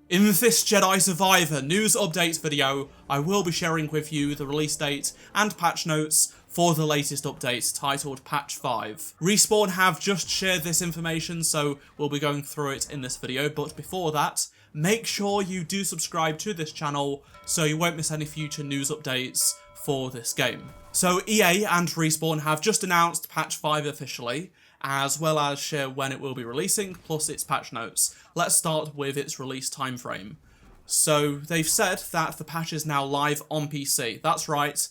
In this Jedi Survivor news update video, I will be sharing with you the release date and patch notes for the latest update titled Patch 5. Respawn have just shared this information, so we'll be going through it in this video, but before that, make sure you do subscribe to this channel so you won't miss any future news updates for this game. So EA and Respawn have just announced Patch 5 officially, as well as share when it will be releasing, plus its patch notes. Let's start with its release timeframe. So they've said that the patch is now live on PC. That's right.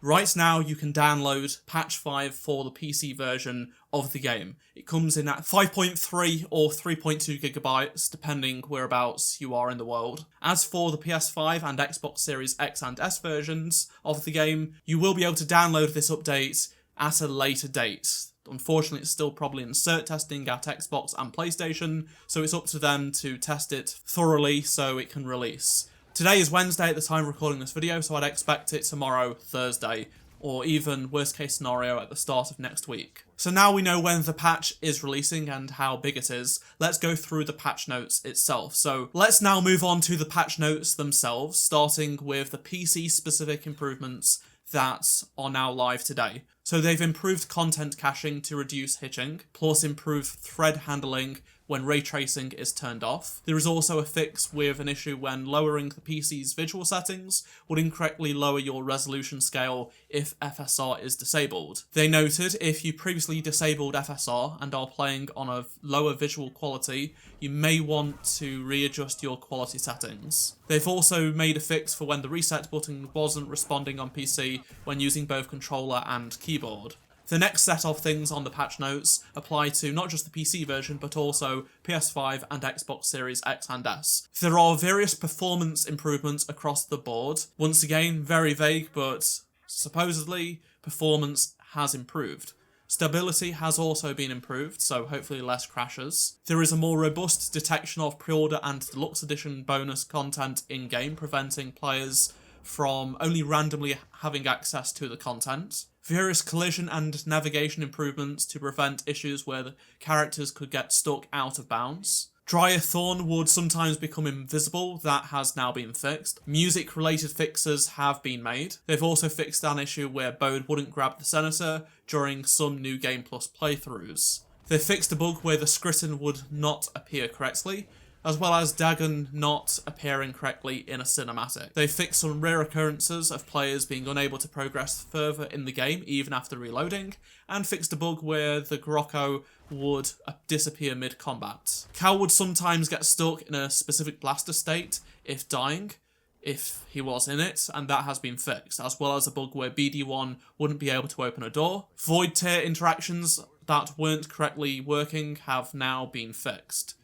Right now you can download Patch 5 for the PC version of the game. It comes in at 5.3 or 3.2 gigabytes, depending whereabouts you are in the world. As for the PS5 and Xbox Series X and S versions of the game, you will be able to download this update at a later date. Unfortunately, it's still probably in cert testing at Xbox and PlayStation, so it's up to them to test it thoroughly so it can release. Today is Wednesday at the time of recording this video, so I'd expect it tomorrow, Thursday, or even worst case scenario at the start of next week. So now we know when the patch is releasing and how big it is, let's go through the patch notes itself. So let's now move on to the patch notes themselves, starting with the PC specific improvements that are now live today. So they've improved content caching to reduce hitching, plus improved thread handling when ray tracing is turned off. There is also a fix with an issue when lowering the PC's visual settings would incorrectly lower your resolution scale if FSR is disabled. They noted if you previously disabled FSR and are playing on a lower visual quality, you may want to readjust your quality settings. They've also made a fix for when the reset button wasn't responding on PC when using both controller and keyboard. The next set of things on the patch notes apply to not just the PC version, but also PS5 and Xbox Series X and S. There are various performance improvements across the board. Once again, very vague, but supposedly performance has improved. Stability has also been improved, so hopefully less crashes. There is a more robust detection of pre-order and deluxe edition bonus content in-game, preventing players from only randomly having access to the content. Various collision and navigation improvements to prevent issues where the characters could get stuck out of bounds. Dryer Thorn would sometimes become invisible, that has now been fixed. Music related fixes have been made. They've also fixed an issue where Bode wouldn't grab the Senator during some New Game Plus playthroughs. They fixed a bug where the Skritten would not appear correctly, as well as Dagon not appearing correctly in a cinematic. They fixed some rare occurrences of players being unable to progress further in the game even after reloading, and fixed a bug where the Grocco would disappear mid-combat. Cal would sometimes get stuck in a specific blaster state if dying, if he was in it, and that has been fixed, as well as a bug where BD1 wouldn't be able to open a door. Void tier interactions that weren't correctly working have now been fixed.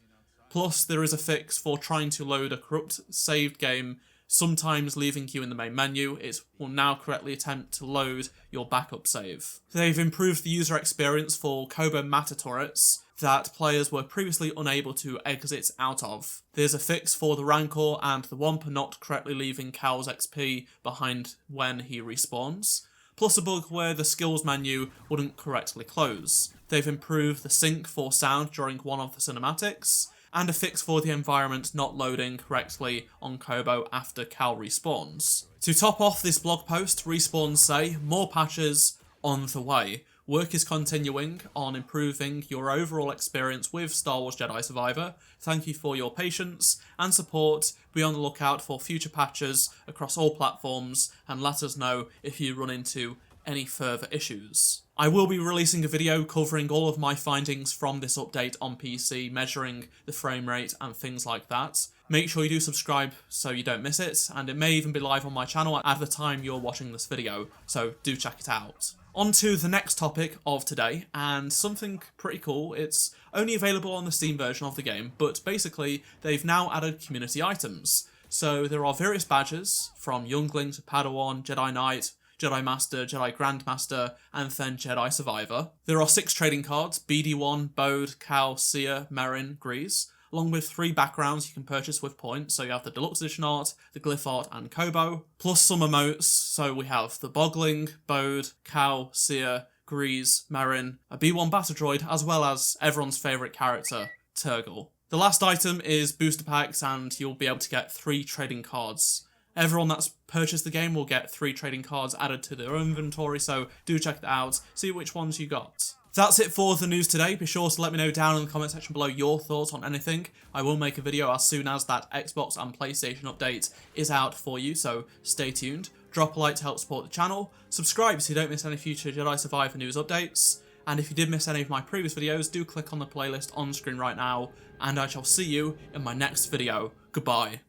Plus, there is a fix for trying to load a corrupt saved game, sometimes leaving you in the main menu. It will now correctly attempt to load your backup save. They've improved the user experience for Kobo Matter turrets that players were previously unable to exit out of. There's a fix for the Rancor and the Wampa not correctly leaving Cal's XP behind when he respawns, plus a bug where the skills menu wouldn't correctly close. They've improved the sync for sound during one of the cinematics, and a fix for the environment not loading correctly on Kobo after Cal respawns. To top off this blog post, Respawn say more patches on the way. Work is continuing on improving your overall experience with Star Wars Jedi Survivor. Thank you for your patience and support. Be on the lookout for future patches across all platforms and let us know if you run into any further issues. I will be releasing a video covering all of my findings from this update on PC, measuring the frame rate and things like that. Make sure you do subscribe so you don't miss it, and it may even be live on my channel at the time you're watching this video, so do check it out. On to the next topic of today, and something pretty cool. It's only available on the Steam version of the game, but basically they've now added community items. So there are various badges, from Youngling to Padawan, Jedi Knight, Jedi Master, Jedi Grandmaster, and then Jedi Survivor. There are 6 trading cards: BD1, Bode, Cal, Seer, Merrin, Grease, along with 3 backgrounds you can purchase with points. So you have the Deluxe Edition art, the Glyph art, and Kobo, plus some emotes. So we have the Bogling, Bode, Cal, Seer, Grease, Merrin, a B1 Battle Droid, as well as everyone's favourite character, Turgle. The last item is booster packs, and you'll be able to get 3 trading cards. Everyone that's purchased the game will get 3 trading cards added to their inventory, so do check that out, see which ones you got. That's it for the news today. Be sure to let me know down in the comment section below your thoughts on anything. I will make a video as soon as that Xbox and PlayStation update is out for you, so stay tuned. Drop a like to help support the channel, subscribe so you don't miss any future Jedi Survivor news updates, and if you did miss any of my previous videos, do click on the playlist on screen right now, and I shall see you in my next video. Goodbye.